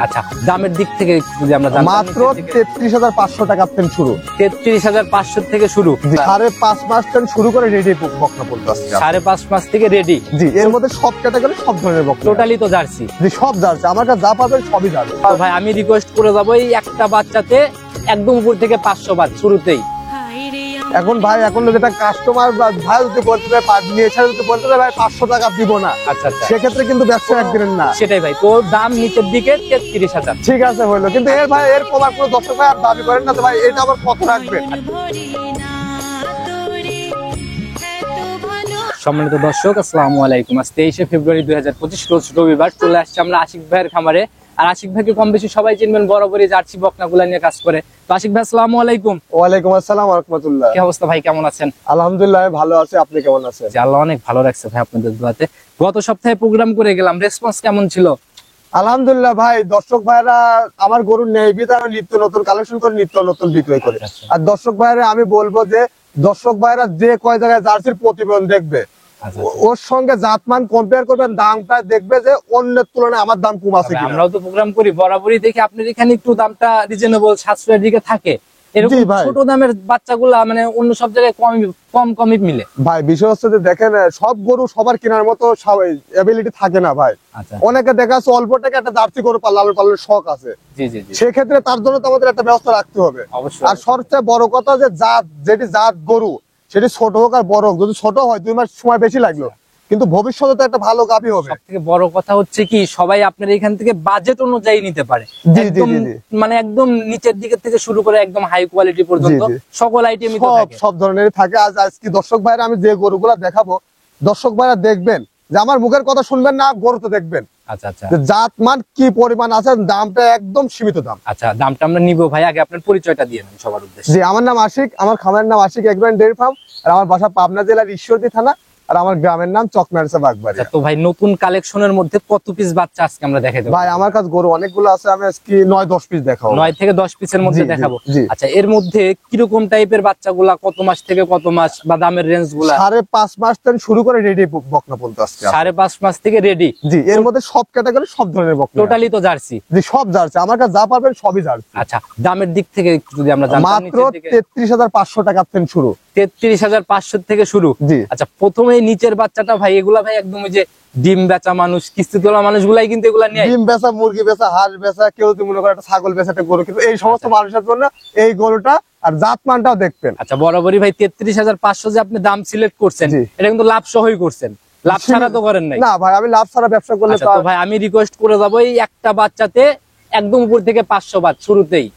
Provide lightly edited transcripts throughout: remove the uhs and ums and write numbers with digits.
আচ্ছা, দামের দিক থেকে যদি আমরা মাত্র 33,500 টাকা থেকে শুরু। 33,500 থেকে শুরু। 5.5 মাস থেকে শুরু করে রেডি বকনা পড়তে আসছে। 5.5 মাস থেকে রেডি। জি, এর মধ্যে সব ক্যাটাগরি সব ধরনের বকনা। টোটালি তো জার্সি। জি, সব জার্সি। আমার কাছে যা পাবেন সবই জার্সি। তো ভাই আমি রিকোয়েস্ট করে যাবো এই একটা বাচ্চাতে একদম উপর থেকে 500 বাদ শুরুতেই। এখন ভাই এখন যেটা কাস্টমার ভাই যদি বলতে চায় নিয়ে এসে যদি বলতে চায় ভাই 500 টাকা দিব না, আচ্ছা আচ্ছা, সেক্ষেত্রে কিন্তু ব্যবসা একদিনের না। সেটাই ভাই, তো দাম নিচের দিকে 33,000। ঠিক আছে হইলো, কিন্তু এর ভাই এর কমার কোনো দর্শক ভাই আর দাবি করেন না তো ভাই এটা আবার কত রাখবেন। সম্মানিত দর্শক, আসসালামু আলাইকুম। আজ 23শে ফেব্রুয়ারি 2025 রোজ রবিবার। চলে আসছে আমরা আশিক ভাইয়ের খামারে। আর আশিক ভাইকে কম বেশি সবাই চিনবেন, বরাবরই জার্সি বকনাগুলা নিয়ে কাজ করে। তো আশিক ভাই, আসসালামু আলাইকুম। ওয়ালাইকুম আসসালাম ওয়া রাহমাতুল্লাহ। কি অবস্থা ভাই, কেমন আছেন? আলহামদুলিল্লাহ ভালো আছি, আপনি কেমন আছেন? আল্লাহ অনেক ভালো রাখছে ভাই আপনাদের দোয়াতে। গত সপ্তাহে প্রোগ্রাম করে গেলাম, রেসপন্স কেমন ছিল? আলহামদুলিল্লাহ ভাই, দর্শক ভাইরা আমার গরুর ন্যায় বিধানে নিত্য নতুন কালেকশন করে নিত্য নতুন বিক্রয় করে। আর দর্শক ভাইরা আমি বলবো যে দর্শক ভাইরা যে কয় জায়গায় জার্সির প্রতিবেদন দেখবে ওর সঙ্গে জাতমান কম্পেয়ার করবেন, দামটা দেখবে যে অন্যের তুলনায় আমার দাম কম আছে কিনা। আমরাও তো প্রোগ্রাম করি, বরাবরই দেখি আপনার এখানে একটু দামটা রিজনেবল, সাশ্রয়ের দিকে থাকে। এরকম ছোট দামের বাচ্চাগুলা মানে অন্য সব জায়গায় কমই মিলে ভাই। বিষয় হচ্ছে যে দেখেন, সব গরু সবার কেনার মতো এবিলিটি থাকে না ভাই। অনেকে দেখা যাচ্ছে অল্প টাকা একটা জার্সি গরু লালন শখ আছে, সেক্ষেত্রে তার জন্য তো আমাদের একটা ব্যবস্থা রাখতে হবে। আর সবচেয়ে বড় কথা যে জাত গরু সেটি ছোট হোক আর বড় হোক, যদি ছোট হয় 2 মাস সময় বেশি লাগলো, কিন্তু ভবিষ্যতে তো একটা ভালো গাভী হবে। সবথেকে বড় কথা হচ্ছে কি, সবাই আপনার এখান থেকে বাজেট অনুযায়ী নিতে পারে। মানে একদম নিচের দিকে থেকে শুরু করে একদম হাই কোয়ালিটি পর্যন্ত সকল আইটেমই তো থাকে, সব ধরনের থাকে। আজকে দর্শক ভাইরা আমি যে গরুগুলা দেখাবো, দর্শক ভাইরা দেখবেন যে আমার মুখের কথা শুনবেন না, গরু তো দেখবেন। আচ্ছা আচ্ছা, জাত মান কি পরিমাণ আছে, দামটা একদম সীমিত দাম। আচ্ছা, দামটা আমরা নিব ভাই, আগে আপনার পরিচয়টা দিয়ে নেন সবার উদ্দেশ্যে। জি, আমার নাম আশিক, আমার খামারের নাম Ashik agro and dairy farm, আর আমার বাসা পাবনা জেলার ঈশ্বরদী থানা, আর আমার গ্রামের নাম চকমারসা বাগবাড়ি। তো ভাই নতুন কালেকশনের মধ্যে কত পিস বাচ্চা আজকে আমরা দেখাবো? ভাই আমার কাছে গরু অনেকগুলো আছে, আমি আজকে 9-10 পিস দেখাবো। 9 থেকে 10 পিসের মধ্যে দেখাবো। আচ্ছা, এর মধ্যে কিরকম টাইপের বাচ্চাগুলা, কত মাস থেকে কত মাস বা দামের রেঞ্জ গুলা? 5.5 মাস থেকে শুরু করে রেডি বকনা বলতে আসছে। 5.5 মাস থেকে রেডি। জি, এর মধ্যে সব ক্যাটাগরি সব ধরনের বকনা। টোটালি তো জার্সি। জি, সব জার্সি। আমার কাছে যা পাবেন সবই জার্সি। আচ্ছা, দামের দিক থেকে যদি আমরা জানি, মাত্র 33,500 টাকা থেকে শুরু। 33,500 থেকে শুরু। জি। আচ্ছা, প্রথমে নিচের বাচ্চাটা ভাই, এগুলা ভাই একদম ওই যে ডিম বেচা মানুষ, কিস্তি তোলা মানুষগুলাই কিন্তু এগুলা নিয়ে, ডিম বেচা, মুরগি বেচা, হাঁস বেচা, কেউ যদি মনে করে একটা ছাগল বেচা, একটা গরু, কিন্তু এই সমস্ত মানুষের জন্য এই গরুটা আর জাতমানটাও দেখবেন। আচ্ছা, বরাবরই ভাই 33,500 যে আপনি দাম সিলেক্ট করছেন, এটা কিন্তু লাভ সহই করছেন, লাভ ছাড়া তো করেন নাই। না ভাই, আমি লাভ ছাড়া ব্যবসা করলে তো ভাই আমি রিকোয়েস্ট করে যাবো এই একটা বাচ্চাতে একদম উপর থেকে 500 বাদ শুরুতেই।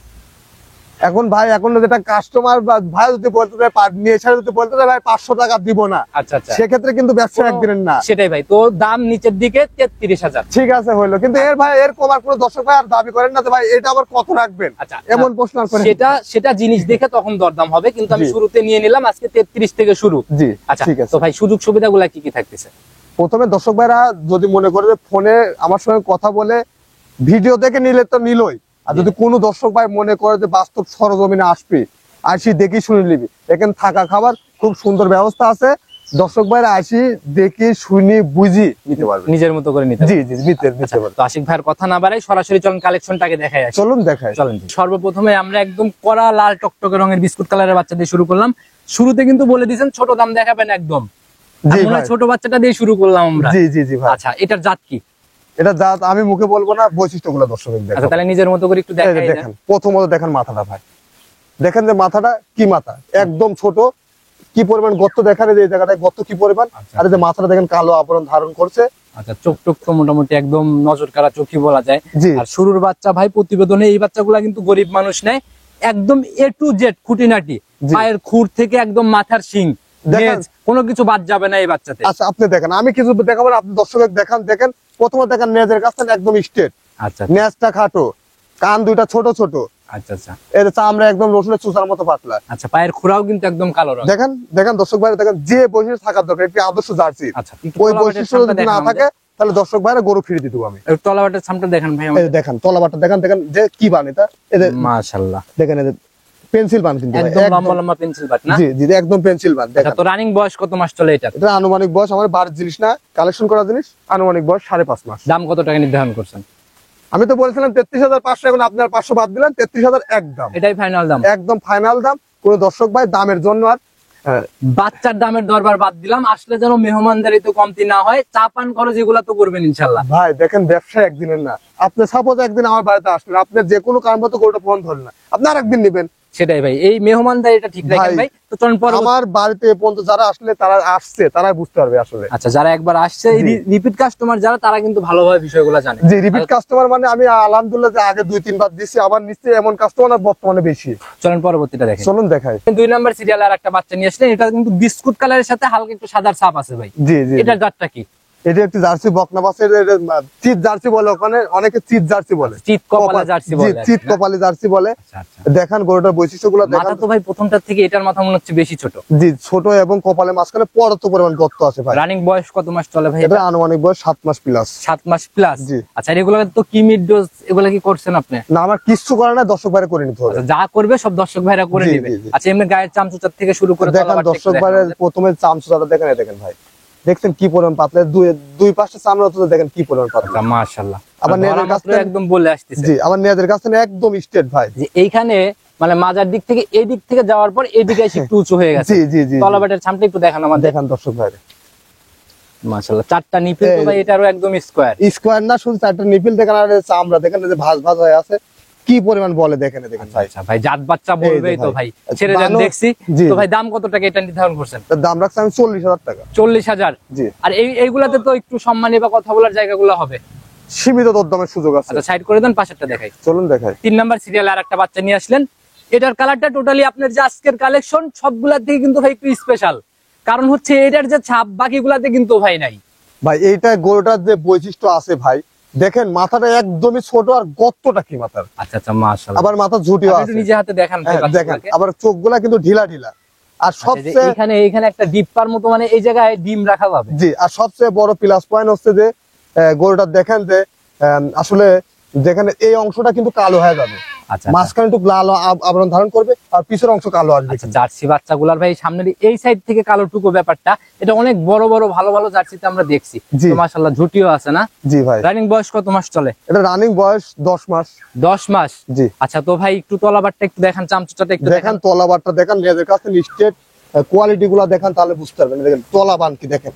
এখন ভাই এখন যেটা কাস্টমার ভাই যদি বলতে চায় নিয়ে এসে যদি বলতে চায় ভাই 500 টাকা দিব না, আচ্ছা আচ্ছা, সেক্ষেত্রে কিন্তু ব্যবসা একদিনের না। সেটাই ভাই, তো দাম নিচের দিকে 33,000। ঠিক আছে হইলো, কিন্তু এর ভাই এর কমার কোনো দর্শক ভাই আর দাবি করেন না তো ভাই এটা আবার কত রাখবেন। আচ্ছা, এমন প্রশ্ন করেন। সেটা জিনিস দেখে তখন দরদাম হবে, কিন্তু আমি শুরুতে নিয়ে নিলাম আজকে 33 থেকে শুরু। জি, আচ্ছা ঠিক আছে। তো ভাই সুযোগ সুবিধাগুলো কি কি থাকতেছে? প্রথমে দর্শক ভাইরা যদি মনে করে যে ফোনে আমার সঙ্গে কথা বলে ভিডিও দেখে নিলে তো নিলই, আর যদি কোনো দর্শক ভাই মনে করে যে বাস্তব সরজমিনে আসবি, আসি দেখি শুনে নিবি, এখানে থাকা খাবার খুব সুন্দর ব্যবস্থা আছে। দর্শক ভাইরা আসি দেখি শুনি বুঝি নিতে পারবে, নিজের মতো করে নিতে। জি জি, নিতে পারবে। তো আশিক ভাইয়ের কথা না বাড়াই, সরাসরি চলুন কালেকশনটাকে দেখাই। চলুন দেখাই, চলেন। সর্বপ্রথমে আমরা একদম কড়া লাল টকটকে রঙের বিস্কুট কালারের বাচ্চা দিয়ে শুরু করলাম। শুরুতে কিন্তু বলে দিয়েছেন ছোট দাম দেখাবেন একদম। জি ভাই, ছোট বাচ্চাটা দিয়ে শুরু করলাম আমরা। জি জি জি ভাই। আচ্ছা, এটার জাত কি? এটা জাত আমি মুখে বলবো না, বৈশিষ্ট্যগুলো দর্শকের দেখেন। আচ্ছা, তাহলে নিজের মতো করে একটু দেখাই। দেখেন, প্রথমত দেখেন মাথাটা ভাই, দেখেন যে মাথাটা কি মাথা, একদম ছোট, কি পরিমাণ গর্ত দেখেন, এই জায়গাটায় গর্ত কি পরিমাণ। আর এই যে মাথাটা দেখেন কালো আবরণ ধারণ করছে। আচ্ছা, চোখ টোক তো মোটামুটি একদম নজর কাড়া চোখই বলা যায়। আর শুরুর বাচ্চা ভাই, প্রতিবেদনে এই বাচ্চাগুলা কিন্তু গরিব মানুষ নেয়, একদম A to Z খুঁটিনাটি, পায়ের খুর থেকে একদম মাথার শিং, কোনো কিছু বাদ যাবে না এই বাচ্চাতে। আচ্ছা, আপনি দেখেন, আমি কিছু দেখাবো, আপনি দর্শক দেখান। দেখেন প্রথমে দেখেন নেজের কাছে একদম স্ট্রেট। আচ্ছা, নেজটা খাটো, কান দুইটা ছোট ছোট। আচ্ছা আচ্ছা, এর চামড়া একদম রসুনের চুচার মতো পাতলা। আচ্ছা, পায়ের খুরাও কিন্তু একদম কালো রং। দেখেন দেখেন দর্শক ভাই, দেখেন যে বৈশিষ্ট্য থাকার দরকার একটি আদর্শ জার্সি, ওই বৈশিষ্ট্য যদি না থাকে তাহলে দর্শক ভাইরা গরু ফ্রি দিয়ে দেবো আমি। তলাবাটের সামটা দেখেন ভাই, দেখেন তলাবাটটা দেখেন, দেখেন যে কি বান এটা, এদের মাশাআল্লাহ দেখেন এদের পেন্সিল বান, কিন্তু একদম লম্বা লম্বা পেন্সিল বাট না? জি জি একদম পেন্সিল বান। দেখেন তো রানিং বয়স কত মাস চলে এটা? এটা আনুমানিক বয়স আমার বার জিনিস না, কালেকশন করা জিনিস, আনুমানিক বয়স 5.5 মাস। দাম কত টাকা নির্ধারণ করছেন? আমি তো বলছিলাম 33,500, এখন আপনার 500 বাদ দিলেন, 33,000 একদম, এটাই ফাইনাল দাম? একদম ফাইনাল দাম। কোন দর্শক ভাই দামের জন্য আর বাচ্চার দামের দরবার বাদ দিলাম, আসলে যেন মেহমানদারি তো কমতি না হয়, চা পান খরচ এগুলা তো করবেন ইনশাল্লাহ। ভাই দেখেন ব্যবসা একদিনের না, আপনি সাপোজ একদিন আমার বাড়িতে আসলেন, আপনার যে কোনো কারণ মতো গরুটা ফোন ধরলেন না, আপনি আরেকদিন নেবেন। সেটাই ভাই, এই মেহমানদারিটা ঠিক রাখেন ভাই। তো চলুন আমার বাড়িতে পর্যন্ত যারা আসলে তারা আসছে, তারা বুঝতে পারবে আসলে। আচ্ছা, যারা একবার আসছে রিপিট কাস্টমার যারা, তারা কিন্তু ভালোভাবে বিষয়গুলো জানে। জি রিপিট কাস্টমার মানে আমি আলহামদুলিল্লাহ যে আগে 2-3 বার দিচ্ছি, আবার নিশ্চয়ই এমন কাস্টমার বর্তমানে বেশি। চলুন পরবর্তীটা দেখেন। চলুন দেখাই। 2 নাম্বার সিরিয়াল আর একটা বাচ্চা নিয়ে আসলেন, এটা কিন্তু বিস্কুট কালারের সাথে হালকা একটু সাদার ছাপ আছে ভাই। জি জি এটার জাতটা কি? এটা একটি জার্সি বকনা বাসের, চিত জার্সি বলে, ওখানে অনেকে চিত জার্সি বলে, চিত কপালা জার্সি বলে, চিত কপালি জার্সি বলে। দেখেন গরুটার বৈশিষ্ট্যগুলো দেখেন। মাথা তো ভাই প্রথমটার থেকে এটার মাথা মনে হচ্ছে বেশি ছোট। জি ছোট এবং কপালে মাঝখানে পর্যাপ্ত পরিমাণ গর্ত আছে ভাই। রানিং বয়স কত মাস চলে ভাই? এটা আনুমানিক বয়স 7 মাস প্লাস। 7 মাস প্লাস। জি। আচ্ছা, এগুলো তো কি মিড ডোজ এগুলা কি করছেন আপনি? না আমার কিছু করে না, দর্শক ভাইরা করে নিতে হবে। যা করবে সব দর্শক ভাইরা করে নেবে। আচ্ছা, এমনি গায়ের চামচুচার থেকে শুরু করে দেখেন দর্শক ভাইরা প্রথমে চামচুচাটা দেখেন, দেখেন ভাই দেখছেন কি পরিমাণ পাতলা, দুই পাশে চামড়া তো দেখেন কি পরিমাণ পাতলা। মাশাআল্লাহ। আবার নেদের কাছ থেকে একদম বলে আসতেছে। জি আবার নেদের কাছ থেকে একদম স্ট্রেট ভাই, যে এইখানে মানে মাজার দিক থেকে এই দিক থেকে যাওয়ার পর এদিকে এসে একটু উঁচু হয়ে গেছে। জি জি জি তলাবাটের ছামটা একটু দেখান আমাদের। দেখেন দর্শক ভাইরা মাশাআল্লাহ, 4টা নিপিল তো ভাই এটারও একদম স্কয়ার। স্কয়ার না, শুধু 4টা নিপিল দেখেন, আর চামড়া দেখেন যে ভাঁজ ভাঁজ হয়ে আছে, কি পরিমাণ বলে দেখেন দেখেন ভাই। আচ্ছা ভাই, জাত বাচ্চা বলবেই তো ভাই, ছেড়ে দেন দেখছি। তো ভাই দাম কত টাকা এটা নির্ধারণ করছেন? দাম রাখছি আমি 40,000 টাকা। 40,000? জি। আর এইগুলাতে তো একটু সম্মানী বা কথা বলার জায়গাগুলো হবে, সীমিত দরদামের সুযোগ আছে। আচ্ছা সাইড করে দেন, পাশেরটা দেখাই। চলুন দেখাই। 3 নাম্বার সিরিয়াল আর একটা বাচ্চা নিয়ে আসলেন। এটার কালারটা টোটালি আপনার যে আজকের কালেকশন সবগুলার থেকে কিন্তু ভাই একটু স্পেশাল, কারণ হচ্ছে এটার যে ছাপ বাকিগুলাতে কিন্তু ভাই নাই। ভাই এইটা গরুটার যে বৈশিষ্ট্য আছে ভাই, দেখেন মাথাটা একদমই ছোট, আর গর্তটা কি মাথার। আচ্ছা আচ্ছা মাশাআল্লাহ। আবার মাথা ঝুটিও আছে, নিজে হাতে দেখান ভাই। দেখেন আবার চোখগুলা কিন্তু ঢিলা ঢিলা, আর সবচেয়ে এখানে একটা ডিপ্পার মতো, মানে এই জায়গায় ডিম রাখা যাবে। জি, আর সবচেয়ে বড় প্লাস পয়েন্ট হচ্ছে যে গরুটা দেখেন যে আসলে যেখানে এই অংশটা কিন্তু কালো হয়ে যাবে, মাঝখানে একটু লাল আবরণ ধারণ করবে, আর পিছের অংশ কালো আসবে। জার্সি বাচ্চাগুলার ভাই সামনের এই সাইড থেকে কালো টুকু ব্যাপারটা, এটা অনেক বড় বড় ভালো ভালো জার্সিতে আমরা দেখছি। মাশাআল্লাহ ঝুটিও আছে না? জি ভাই। রানিং বয়স কত মাস চলে? এটা রানিং বয়স 10 মাস। 10 মাস? জি। আচ্ছা তো ভাই একটু তলাবারটা একটু দেখান, চামচুচাটা একটু দেখেন, তলাবারটা দেখেন, লেজের কাছে স্ট্রেট, কোয়ালিটি গুলা দেখান, তাহলে বুঝতে পারবেন। দেখেন তলাবান কি দেখেন,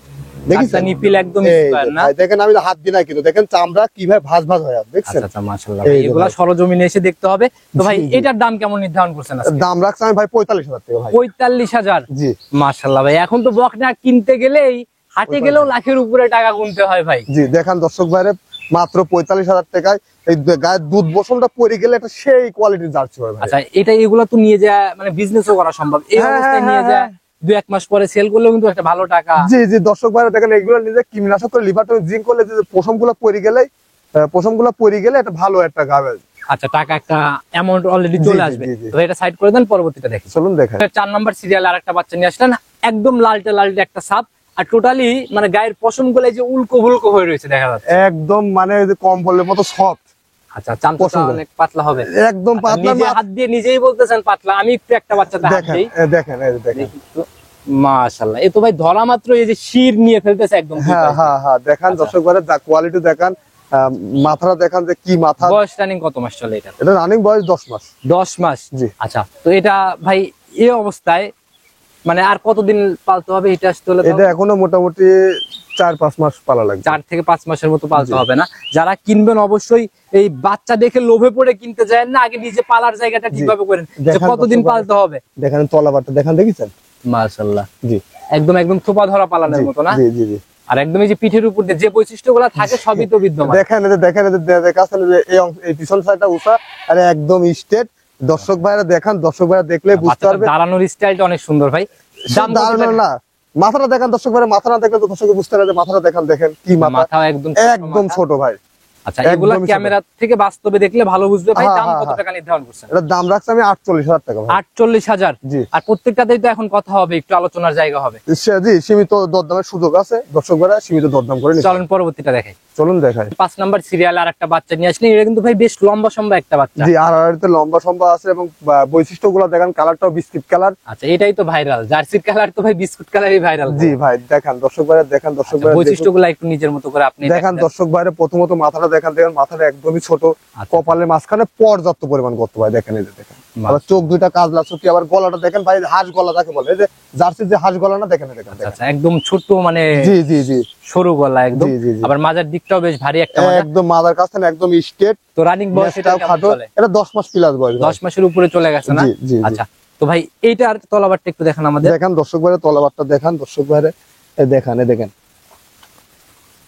দেখেন নিপিল একদম স্কয়ার না? দেখেন আমি হাত দিই না, কিন্তু দেখেন চামড়া কিভাবে ভাঁজ ভাঁজ হয়ে আছে, দেখছেন? আচ্ছা মাশাআল্লাহ, এগুলা সরজমিনে এসে দেখতে হবে। তো ভাই এটার দাম কেমন নির্ধারণ করছেন আজকে? দাম রাখছি আমি ভাই 45,000 টাকা ভাই। 45,000? জি। মাশাআল্লাহ ভাই, এখন তো বকনা কিনতে গেলেই হাটে গেলেও লাখের উপরে টাকা গুনতে হয় ভাই। জি দেখেন দর্শক ভাইরে, মাত্র 45,000 টাকায় এই গায়ের দুধ বসনটা পড়ে গেলে একটা সেই কোয়ালিটির জার্সি হবে। আচ্ছা এটা এগুলা তো নিয়ে যায় মানে বিজনেসও করা সম্ভব, এই অবস্থায় নিয়ে যায় 2-1 মাস পরে সেল করলেও কিন্তু একটা ভালো টাকা। জি জি দর্শক ভাইরা দেখেন, এগুলো নিজে কীটনাশক করে লিভারটা জিঙ্ক করলে যে পশমগুলো পড়ে গেলে একটা ভালো একটা গাবে। আচ্ছা, টাকা একটা অ্যামাউন্ট অলরেডি চলে আসবে। তো এটা সাইড করে দেন, পরবর্তীটা দেখি। চলুন দেখেন। 4 নাম্বার সিরিয়াল আর একটা বাচ্চা নিয়ে আসলেন, একদম লালটে লালটে একটা সাপ, আর টোটালি মানে গায়ের পশমগুলো যে উল্কো হুলকো হয়ে রয়েছে দেখা যাচ্ছে, একদম মানে কম্বলের মতো সফট। আচ্ছা, চামচটা অনেক পাতলা হবে, একদম পাতলা। নিজে হাত দিয়ে নিজেই বলতেছেন পাতলা, আমি একটু একটা বাচ্চাতে হাত দেই, দেখেন দেখেন মাশাআল্লাহ। এ তো ভাই ধরা মাত্র এই যে শির নিয়ে ফেলতেছে একদম। হ্যাঁ হ্যাঁ হ্যাঁ, দেখেন দর্শক ভাইরা কোয়ালিটি দেখেন, মাথাটা দেখেন যে কি মাথা। বয়স রানিং কত মাস চলে এটা? এটা রানিং বয়স 10 মাস। 10 মাস? জি। আচ্ছা তো এটা ভাই এই অবস্থায় মানে আর কতদিন পালতে হবে এটা? আসলে এটা এখনো মোটামুটি 4-5 মাস পালা লাগবে। 4 থেকে 5 মাসের মতো পালতে হবে না? যারা কিনবেন অবশ্যই এই বাচ্চা দেখে লোভে পড়ে কিনতে যায় না, আগে নিজে পালার জায়গাটা ঠিকভাবে করেন যে কতদিন পালতে হবে। দেখেন তলাবারটা দেখেন, দেখেছেন? মাশাআল্লাহ। জি একদম একদম থোপা ধরা পালানের মতো না? জি জি জি। আর একদম এই যে পিঠের উপর যে বৈশিষ্ট্যগুলো থাকে সবই তো বিদ্যমান। দেখেন এই পিছন সাইডটা উঁচা আর একদম স্ট্রেট। দর্শক ভাইরা দেখেন, দর্শক ভাইরা দেখলে বুঝতে পারবে। দাঁড়ানোর স্টাইলটা অনেক সুন্দর ভাই। দাম দাঁড়ানো না, মাথাটা দেখেন দর্শক ভাইরা, মাথা না দেখলে তো দর্শক বুঝতে পারবে। মাথাটা দেখেন, দেখেন কি মাথা, একদম ছোট ভাই। আচ্ছা, এগুলা ক্যামেরা থেকে বাস্তবে দেখলে ভালো বুঝবে ভাই। দাম কত টাকা নির্ধারণ করছেন? এটার দাম রাখছি আমি 48,000 টাকা। 48,000। আর প্রত্যেকটাতেই তো এখন কথা হবে, একটু আলোচনার জায়গা হবে। জি, সীমিত দরদামের সুযোগ আছে, দর্শক ভাইরা সীমিত দরদাম করে নিতে। চলুন পরবর্তীটা দেখাই। চলুন দেখাই। 5 নাম্বার সিরিয়ালে আরেকটা বাচ্চা নিয়ে আসলেন। এটা কিন্তু ভাই বেশ লম্বা সম্বা একটা বাচ্চা। জি, আর এতে লম্বা সম্বা আছে এবং বৈশিষ্ট্যগুলো দেখেন, কালারটাও বিস্কিট কালার। আচ্ছা, এটাই তো ভাইরাল, জার্সির কালার তো ভাই বিস্কুট কালারই ভাইরাল। জি ভাই, দেখেন দর্শক ভাইরা, দেখেন দর্শক ভাইরা বৈশিষ্ট্যগুলো একটু নিজের মতো করে আপনি দেখেন। দর্শক ভাইরা প্রথমত মাথাটা দেখেন, মাথাটা একদমই ছোট, কপালের মাঝখানে পর্যাপ্ত পরিমাণ করতে ভাই, দেখেন এই যে দেখেন। আবার চোখ দুইটা কাজলা চোখে, আবার গলাটা দেখেন ভাই, হাঁস গলা তাকে বলে, এই যে জার্সির যে হাঁস গলা না, দেখেন দেখেন। আচ্ছা, একদম ছোট মানে জি জি জি, সরু গলা একদম। আবার মাজার দিকটাও বেশ ভারী একটা মাজা, একদম মাজার কাছ থেকে একদম স্ট্রেট। তো রানিং বয়স এটা কেমন চলে? এটা 10 মাস প্লাস বয়স, 10 মাসের উপরে চলে গেছে না? আচ্ছা, তো ভাই এইটার তলাবারটা একটু দেখেন আমাদের। দেখেন দর্শক ভাইরা তলাবারটা দেখেন, দর্শক ভাইরা এই দেখেন, এই দেখেন,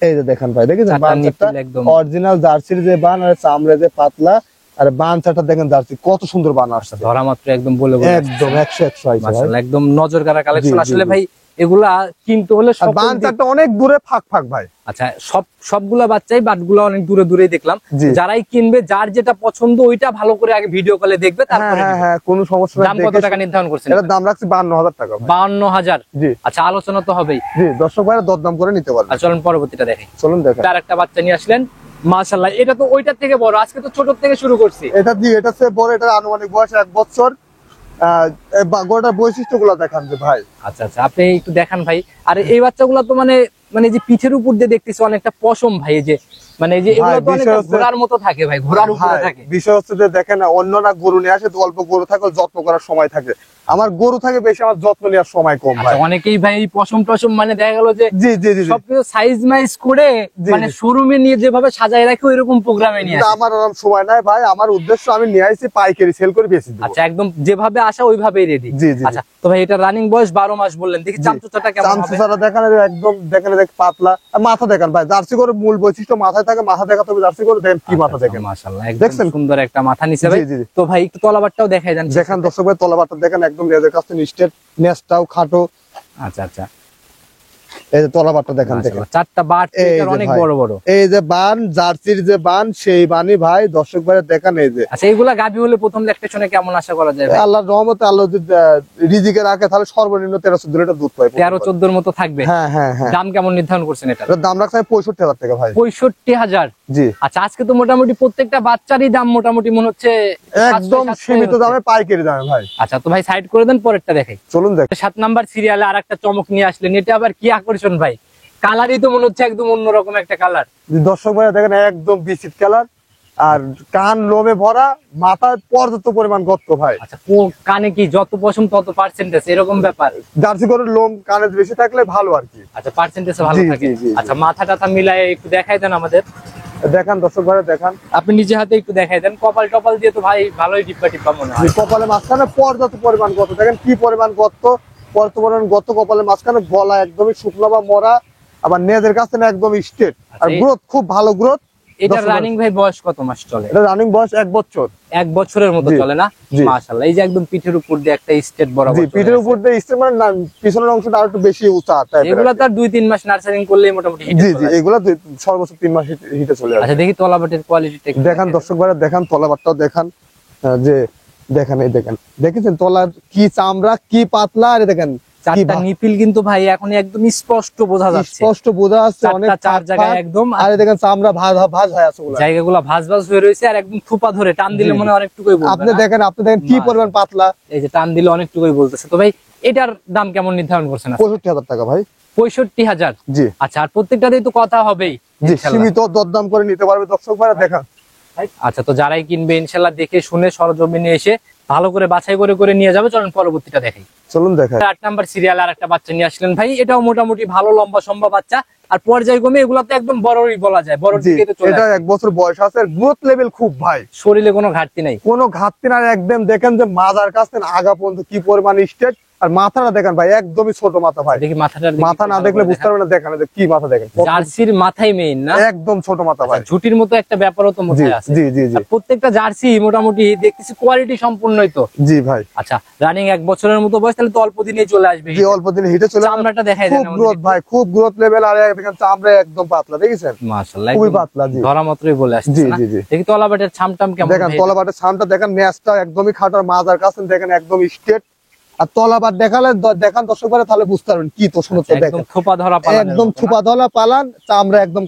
এই যে দেখেন ভাই, দেখেছেন বানটা অরিজিনাল জার্সির যে বান, আর চামড়া যে পাতলা, আর বানটা দেখেন জার্সি কত সুন্দর বান আসছে, ধরা মাত্র একদম বলে একদম 100 মাশাআল্লাহ, একদম নজর কাড়া কালেকশন। আসলে ভাই এগুলা কিনতে হলে বানটা অনেক দূরে ফাঁক ভাই। আচ্ছা, সবগুলা বাচ্চাই বাটগুলা অনেক দূরে দূরেই দেখলাম। যারাই কিনবে, যার যেটা পছন্দ ওইটা ভালো করে আগে ভিডিও কলে দেখবে, তারপরে হ্যাঁ কোনো সমস্যা নাই। দাম কত টাকা নির্ধারণ করছেন? এটার দাম রাখছি 52,000 টাকা। 52,000। জি। আচ্ছা, আলোচনা তো হবেই। জি, দর্শক ভাইরা দরদাম করে নিতে পারবে। চলুন পরবর্তীটা দেখি। চলুন দেখেন। তার একটা বাচ্চা নিয়ে আসলেন, মাশাআল্লাহ। এটা তো ওইটার থেকে বড়, আজকে তো ছোট থেকে শুরু করছি। এটা বড়, এটার আনুমানিক বয়স 1 বছর। গোটার বৈশিষ্ট্যগুলো দেখান যে ভাই। আচ্ছা, আপনি একটু দেখান ভাই। আর এই বাচ্চাগুলো তো মানে যে পিঠের উপর দিয়ে দেখতেছি অনেকটা পশম ভাই, এই যে মানে যে এগুলো তো অনেকটা ঘোড়ার মতো থাকে ভাই, ঘোড়ার উপরে থাকে। বিষয় হচ্ছে যে দেখেন, অন্যরা গরু নিয়ে আসে তো অল্প গরু থাকে, যত্ন করার সময় থাকে। আমার গরু থাকে বেশি, আমার যত্ন নেওয়ার সময় কম ভাই। অনেকেই ভাই এই পশম টশম মানে দেখা গেল যে জি জি জি সবকিছু সাইজ মাইজ করে মানে শোরুমে নিয়ে যেভাবে সাজায় রাখে ওইরকম প্রোগ্রামে নিয়ে আসে। আমার ওরকম সময় নাই ভাই, আমার উদ্দেশ্য আমি নিয়ে আসি পাইকারি সেল করে বেশি দেব। আচ্ছা, একদম যেভাবে আসা ওইভাবেই রেডি। জি জি। আচ্ছা, তো ভাই এটা রানিং বয়স 12 মাস বললেন, দেখি চামচুচাটা কেমন হবে? চামচুচাটা দেখেন, একদম দেখেন পাতলা। মাথা দেখেন ভাই, জার্সি করে মূল বৈশিষ্ট্য মাথায় থাকে, মাথা দেখাতে হবে জার্সি করে, দেখেন কি মাথা দেখেন। মাশাআল্লাহ, একদম সুন্দর একটা মাথা নিচে ভাই। তো ভাই একটু তলাবারটাও দেখাই দেন। দেখেন দর্শক ভাই, তলাবারটা দেখেন, একদম লেজের কাছে স্ট্রেট, নেসটাও খাটো। আচ্ছা, এই যে তলাবারটা দেখেন, চারটা বাট অনেক বড় বড়। এই যে বান, জার্সির যে বান, সেই বানই ভাই দর্শক ভাই দেখেন। এই যে আচ্ছা, এগুলা গাভী হলে প্রথম ল্যাকটেশনে কেমন আশা করা যায়? আল্লাহর রহমতে, আল্লাহ যদি রিজিকে রাখে তাহলে সর্বনিম্ন 13-14 লিটার দুধ পায়। 13-14 মতো থাকবে। হ্যাঁ। দাম কেমন নির্ধারণ করছেন এটা? এটার দাম রাখছে 65,000 টাকা ভাই। 65,000। জি। আচ্ছা, আজকে তো মোটামুটি প্রত্যেকটা বাচ্চারই দাম মোটামুটি মনে হচ্ছে একদম সীমিত দামে, পাইকারি দামে ভাই। আচ্ছা, তো ভাই সাইড করে দেন, পরেরটা দেখাই। চলুন দেখ। 7 নাম্বার সিরিয়ালে আরেকটা চমক নিয়ে আসলেন। এটা আবার কি আকর্ষণ ভাই? কালারই তো মনে হচ্ছে একদম অন্যরকম একটা কালার। দর্শক ভাই দেখেন, একদম বিচিত কালার, আর কান লোমে ভরা, মাথায় পর্যাপ্ত পরিমাণ গর্ত ভাই। আচ্ছা, কানে কি যত পশম তত পার্সেন্টেজ, এরকম ব্যাপার? জার্সি গরুর লোম কানে বেশি থাকলে ভালো আর কি। আচ্ছা, পার্সেন্টেজ ভালো থাকে। আচ্ছা, মাথা টাথা মিলায় একটু দেখাই দেন আমাদের। দেখান দর্শক ভাই, দেখান। আপনি নিজে হাতে একটু দেখাই দেন। কপাল টপাল দিয়ে তো ভাই ভালোই টিপ্পা মনে হয়। কপালে মাঝখানে পর্যাপ্ত পরিমাণ গর্ত, দেখেন কি পরিমাণ গর্ত, পর্যাপ্ত পরিমাণ গর্ত কপালের মাঝখানে। গলা একদমই শুকনো বা মরা, আবার নেজের কাছে একদম স্ট্রেট, আর গ্রোথ খুব ভালো গ্রোথ। এটা রানিং ভাই বয়স কত মাস চলে? এটা রানিং বয়স 1 বছর। 1 বছরের মতো চলে না? মাশাআল্লাহ, এই যে একদম পিঠের উপর দিয়ে একটা স্টেট বরাবর। জি, পিঠের উপর দিয়ে স্টেট মানে না, পিছনের অংশটা আরো একটু বেশি উঁচা। এগুলা তার 2-3 মাস নার্সারিং করলেই মোটামুটি হিটে চলে। জি, এগুলা সর্বোচ্চ 3 মাস হিটে চলে আসে। আচ্ছা, দেখি তলাবাটের কোয়ালিটিটা একটু দেখান দর্শক ভাই, দেখান তলাবাটটাও দেখান। যে দেখেন, এই দেখেন, দেখেছেন তলার কি চামড়া, কি পাতলা। আর দেখেন চারটা নিপিল কিন্তু ভাই এখন একদম স্পষ্ট বোঝা যাচ্ছে, স্পষ্ট বোঝা যাচ্ছে। অনেক চার জায়গায় একদম। আর দেখেন চামড়া ভাঁজ হয়ে আছে, জায়গাগুলো ভাঁজ হয়ে রয়েছে, আর একদম থুপা ধরে টান দিলে মনে অনেকটুকুই বলবে। আপনি দেখেন কি পরিমাণ পাতলা, এই যে টান দিলে অনেকটুকুই বলতেছে। তো ভাই এটার দাম কেমন নির্ধারণ করছেন? 65,000 টাকা ভাই। 65,000। জি। আচ্ছা, আর প্রত্যেকটাতেই তো কথা হবেই, সীমিত দরদাম করে নিতে পারবে দর্শক ভাইরা। দেখান। আচ্ছা, তো যারাই কিনবে ইনশাআল্লাহ দেখে শুনে সরজমিনে এসে ভালো করে বাছাই করে নিয়ে যাবে। চলুন পরবর্তীটা দেখাই। চলুন দেখাই। 8 নাম্বার সিরিয়াল আর একটা বাচ্চা নিয়ে আসলেন ভাই। এটাও মোটামুটি ভালো লম্বা সম্ভব বাচ্চা, আর পর্যায়ক্রমে এগুলা তো একদম বড়ই বলা যায়, বড় দিকে তো চলে। এটা 1 বছর বয়স আছে, গ্রোথ লেভেল খুব ভাই, শরীরে কোনো ঘাটতি নাই, কোনো ঘাটতি না। একদম দেখেন যে মাজার কাছে আগা পর্যন্ত কি পরিমাণ স্টেট, আর মাথাটা দেখেন ভাই, একদমই ছোট মাথা ভাই। দেখি মাথাটা, মাথা না দেখলে বুঝতে পারবেন না, দেখেন কি মাথা দেখেন, জার্সির মাথায় মেইন না, একদম ছোট মাথা ভাই। ঝুটির মতো একটা ব্যাপারও তো মধ্যে আছে। জি জি জি, প্রত্যেকটা জার্সি মোটামুটি দেখতেছি কোয়ালিটি সম্পূর্ণই তো। জি ভাই। আচ্ছা, রানিং 1 বছরের মতো বয়স, তাহলে তো অল্প দিনেই চলে আসবে। জি, অল্প দিনে হিটে চলে আসবে। চামড়াটা দেখাই দেন, খুব গ্রোথ ভাই, খুব গ্রোথ লেভেল। আর দেখেন চামড়া একদম পাতলা, দেখেছেন? মাশাআল্লাহ, খুবই পাতলা। জি, ধরা মাত্রই বলে আসছে। জি জি জি, দেখি তলাবাটের ছামটাম কেমন দেখেন, তলাবাটের ছামটা দেখেন, নেসটা একদমই খাটার, মাজার কাছে দেখেন একদম স্ট্রেট। আর তলাবাট দেখালে দেখান দর্শক ভাই, তাহলে বুঝতে পারবেন কি তো শুনতে। একদম থোপা ধরা পালান, একদম থোপা ধরা পালান, চামড়া একদম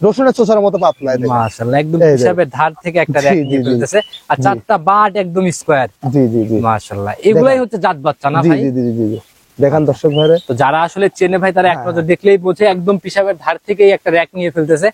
রসুনের চোষার মতো পাতলা। মাশাআল্লাহ, একদম হিসাবের ধার থেকে একটা র‍্যাক দিয়ে ফেলতেছে। আর চারটা বাট একদম স্কয়ার। জি জি জি, মাশাআল্লাহ, এগুলাই হচ্ছে জাত বাচ্চা না ভাই? জি জি জি জি, দেখেন দর্শক ভাই। তো যারা আসলে চেনে ভাই, তারা এক নজর দেখলেই বোঝে, একদম পিসাবের ধার থেকেই একটা র‍্যাক নিয়ে ফেলতেছে।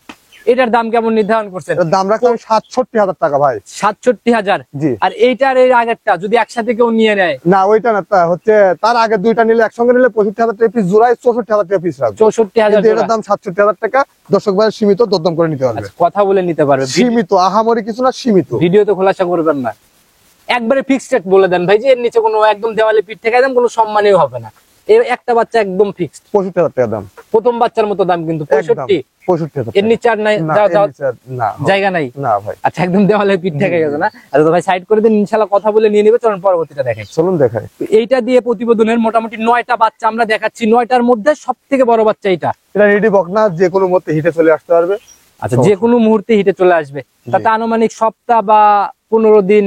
এটার দাম কেমন নির্ধারণ করছেন? দাম রাখলাম ৬৭,০০০ টাকা ভাই। ৬৭,০০০? জি। আর এইটার এর আগেরটা যদি একসাথে কেউ নিয়ে নেয়? না, ওইটা না, হচ্ছে তার আগে দুইটা নিলে, একসঙ্গে নিলে ৬৫,০০০ টাকা পিস জোড়ায়, ৬৪,০০০ টাকা পিস রাখবে। ৬৪,০০০? এটার দাম ৬৭,০০০ টাকা। দর্শক ভাই সীমিত দরদাম করে নিতে পারবে। কথা বলে নিতে পারবে, সীমিত, আহামরি কিছু না, সীমিত। ভিডিওতে খোলাসা করবেন না, একবারে ফিক্সড রেট বলে দেন ভাই, যে এর নিচে কোনো একদম দেওয়ালে পিঠ থেকে একদম কোনো সম্মানই হবে না। এর একটা বাচ্চা একদম ফিক্সড ৬৫,০০০ টাকা দাম। প্রথম বাচ্চার মতো দাম কিন্তু 65,০০০। এর নিচে আর নাই, জায়গা নাই না ভাই। আচ্ছা, একদম দেওয়ালে পিঠ থেকে গেছে না? আচ্ছা তো ভাই সাইড করে দিন, ইনশাআল্লাহ কথা বলে নিয়ে নেবে। চলুন পরবর্তীটা দেখাই। চলুন দেখাই। এইটা দিয়ে প্রতিবেদনের মোটামুটি 9টা বাচ্চা আমরা দেখাচ্ছি। 9টার মধ্যে সবথেকে বড় বাচ্চা এটা রেডি বকনা, যে কোনো মুহূর্তে হিটে চলে আসতে পারবে। আচ্ছা, যে কোনো মুহূর্তে হিটে চলে আসবে। তাতে আনুমানিক সপ্তাহ বা 15 দিন?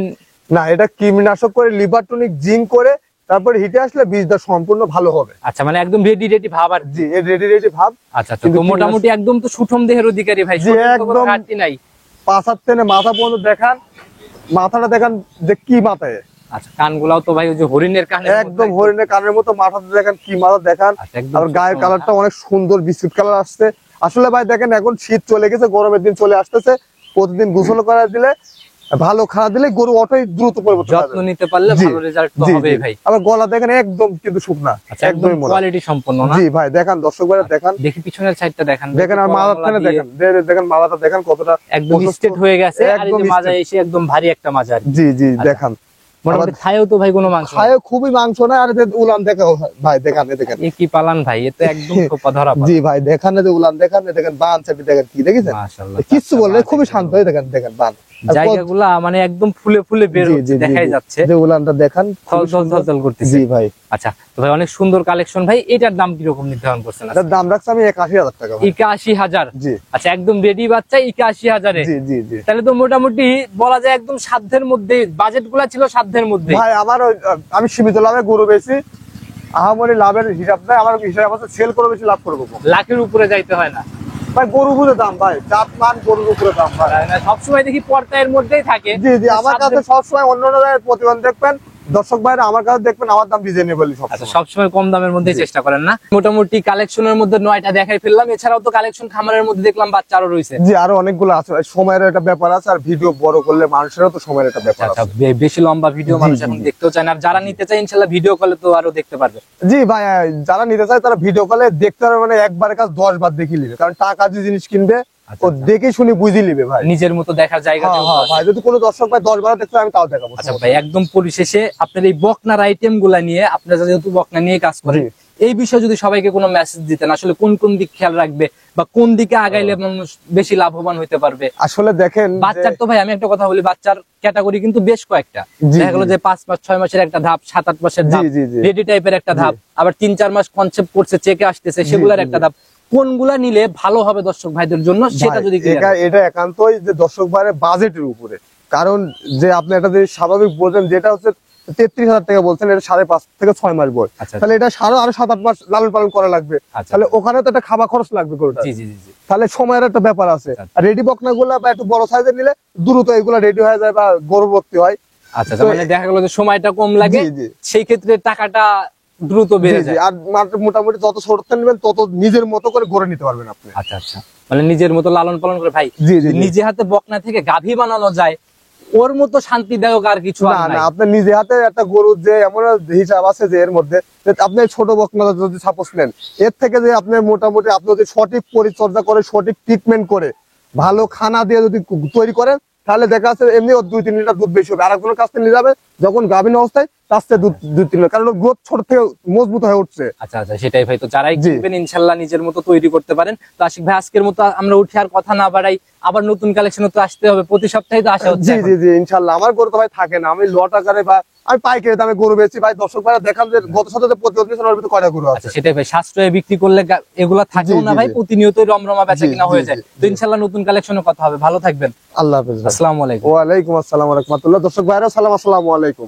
না, এটা কীটনাশক করে, লিভার টনিক, জিঙ্ক করে, তারপরে হিটে আসলে বীজটা সম্পূর্ণ ভালো হবে। আচ্ছা, মানে একদম রেডি ভাব। আর জি, রেডি ভাব। আচ্ছা, তো মোটামুটি একদম তো সুঠম দেহের অধিকারী ভাই, একদম ঘাটতি নাই। পাছার থেকে মাথা পর্যন্ত দেখান, মাথাটা দেখান যে কি মাথায়। আচ্ছা, কানগুলাও তো ভাই ওই যে হরিণের কান, একদম হরিণের কানের মতো। মাথাটা দেখেন কি মাথা দেখান। আর গায়ের কালারটা অনেক সুন্দর বিস্কুট কালার আসছে। আসলে ভাই দেখেন, এখন শীত চলে গেছে, গরমের দিন চলে আসতেছে। প্রতিদিন গোসল করা দিলে, ভালো খাওয়া দিলে গরু অটোই দ্রুত পরিবর্তন, যত্ন নিতে পারলে ভালো রেজাল্ট তো হবেই ভাই। আবার গলা দেখেন একদম কিন্তু শুকনা, একদম কোয়ালিটি সম্পন্ন না? জি ভাই, দেখান দর্শক ভাই, দেখান। দেখি পিছনের সাইডটা দেখান। দেখেন আর মাথাটা দেখেন, দেখেন মাথাটা দেখেন কতটা একদম স্ট্রেট হয়ে গেছে। আর এই যে মাজা এসে একদম ভারী একটা মাজা। জি জি, দেখান। মোটামুটি খায়ও তো ভাই কোনো মাংস? খায়ও খুবই মাংস না। আর উলান দেখাও ভাই, দেখান দেখেন। এ কি পালান ভাই, এ তো একদম থোপা ধরা। জি ভাই, দেখান যে উলান, দেখান দেখেন বান চাপি, দেখেন কি দেখেছেন? মাশাআল্লাহ, কিছু বললে খুবই শান্ত হয়ে দেখেন, দেখেন বান জায়গাগুলা মানে একদম ফুলে ফুলে বের হচ্ছে, দেখাই যাচ্ছে। যে উলানটা দেখান, থলথল করতেছে। জি ভাই। আচ্ছা তো ভাই, অনেক সুন্দর কালেকশন ভাই। এটার দাম কি রকম নির্ধারণ করছেন? এটার দাম রাখছি আমি ৮১,০০০ টাকা। ৮১,০০০? জি। আচ্ছা, একদম রেডি বাচ্চা ৮১,০০০ এ? জি জি জি। তাহলে তো মোটামুটি বলা যায় একদম সাধ্যের মধ্যে, বাজেট গুলা ছিল সাধ্যের মধ্যে। ভাই আমি সীমিত লাভে গরু বেশি, আহামরি লাভের হিসাব নাই আমার। হিসাব আছে সেল করে বেশি লাভ করবো, লাখের উপরে যাইতে হয় না ভাই। গরু বুঝে দাম ভাই, জাত মান গরুর উপরে দাম ভাই। সবসময় দেখি পর্দায়ের মধ্যেই থাকে। জি জি, আমার কাছে সবসময় অন্য প্রতিবেদন দেখবেন দর্শক ভাইরা, আমার কাছে দেখবেন আমার দাম রিজনেবল সবসময় কম দামের মধ্যে চেষ্টা করেন না? মোটামুটি কালেকশনের মধ্যে 9টা দেখাই ফেললাম। এছাড়াও তো কালেকশন খামারের মধ্যে দেখলাম বাচ্চা আরো রয়েছে। জি, আরো অনেকগুলো আছে। সময়ের একটা ব্যাপার আছে, আর ভিডিও বড় করলে মানুষেরও তো সময়ের একটা ব্যাপার আছে। বেশি লম্বা ভিডিও মানুষ এখন দেখতেও চায় না। আর যারা নিতে চায় ইনশাআল্লাহ ভিডিও কলে তো আরো দেখতে পারবে। জি ভাই, যারা নিতে চায় তারা ভিডিও কলে দেখতে পারবে, মানে একবারের কাজ 10 বার দেখে নিবে। কারণ টাকা যে জিনিস কিনবে ও দেখে শুনে বুঝে নিবে ভাই, নিজের মতো দেখার জায়গা। ভাই যদি কোনো দর্শক ভাই 10 বার দেখতে আমি তাও দেখাবো। আচ্ছা ভাই, একদম পরিশেষে আপনার এই বকনার আইটেম গুলা নিয়ে, আপনারা যেহেতু বকনা নিয়ে কাজ করেন, এই বিষয়ে যদি সবাইকে কোনো মেসেজ দিতেন, আসলে কোন কোন দিক খেয়াল রাখবে বা কোন দিকে আগাইলে মানুষ বেশি লাভবান হইতে পারবে? আসলে দেখেন, বাচ্চার তো ভাই আমি একটা কথা বলি, বাচ্চার ক্যাটাগরি কিন্তু বেশ কয়েকটা। দেখা গেল যে 5 মাস 6 মাসের একটা ধাপ, 7-8 মাসের ধাপ, রেডি টাইপের একটা ধাপ, আবার 3-4 মাস কনসেপ্ট করছে, চেকে আসতেছে, সেগুলোর একটা ধাপ। কোনগুলা নিলে ভালো হবে দর্শক ভাইদের জন্য, সেটা যদি এটা একান্তই যে দর্শক ভাইয়ের বাজেটের উপরে। কারণ যে আপনি একটা যে স্বাভাবিক বলছেন, যেটা হচ্ছে 33,000 টাকা বলছেন, এটা 5.5 থেকে 6 মাস বয়স, তাহলে এটা আরো 7-8 মাস লালন পালন করা লাগবে। তাহলে ওখানে তো একটা খাবার খরচ লাগবে গরুটা। তাহলে সময়ের একটা ব্যাপার আছে। আর রেডি বকনা গুলা বা একটু বড় সাইজের নিলে দ্রুত এগুলা রেডি হয়ে যায় বা গর্ভবতী হয়। আচ্ছা, মানে দেখা গেল যে সময়টা কম লাগে, সেই ক্ষেত্রে টাকাটা দ্রুত বেড়ে যায়। আর মোটামুটি যত ছোট নেবেন তত নিজের মতো করে গড়ে নিতে পারবেন আপনি। আচ্ছা আচ্ছা, মানে নিজের মতো লালন পালন করে ভাই, নিজে হাতে বকনা থেকে গাভী বানানো যায়, ওর মতো শান্তিদায়ক আর কিছু না। আপনি নিজে হাতে একটা গরুর যে এমন হিসাব আছে যে এর মধ্যে আপনি ছোট বকনা যদি সাপোজ নেন, এর থেকে যে আপনি মোটামুটি আপনি যদি সঠিক পরিচর্যা করে, সঠিক ট্রিটমেন্ট করে, ভালো খানা দিয়ে যদি তৈরি করেন, তাহলে দেখা যাচ্ছে এমনি ওর 2-3 লিটার দুধ বেশি হবে। আর একজনের কাছ থেকে নিয়ে যাবে যখন গাভীন অবস্থায় তার থেকে 2-3 লিটার, কারণ ওর গ্রোথ ছোট থেকে মজবুত হয়ে উঠছে। আচ্ছা আচ্ছা, সেটাই ভাই। তো যারাই কিনবেন ইনশাল্লাহ নিজের মতো তৈরি করতে পারেন। তো আশিক ভাই, আজকের মতো আমরা উঠে আর কথা না বাড়াই, আবার নতুন কালেকশন তো আসতে হবে, প্রতি সপ্তাহে তো আসা হচ্ছে। জি জি জি, ইনশাল্লাহ। আমার গরু তো ভাই থাকে না, আমি লট আকারে বা আমি পাইকারি দামে গরু বেচি ভাই। দর্শক ভাইরা দেখান যে গত সপ্তাহে প্রতিদিন কয়টা গরু আছে। সেটাই ভাই, সাশ্রয়ে বিক্রি করলে এগুলা থাকেও না ভাই, প্রতিনিয়ত রমরমা বেচা কিনা হয়ে যায়। তো ইনশাল্লাহ নতুন কালেকশনে কথা হবে। ভালো থাকবেন। আল্লাহ হাফেজ। আসসালামু আলাইকুম। ওয়া আলাইকুম আসসালাম ওয়া রাহমাতুল্লাহ। দর্শক ভাইরা সালাম, আসসালামু আলাইকুম।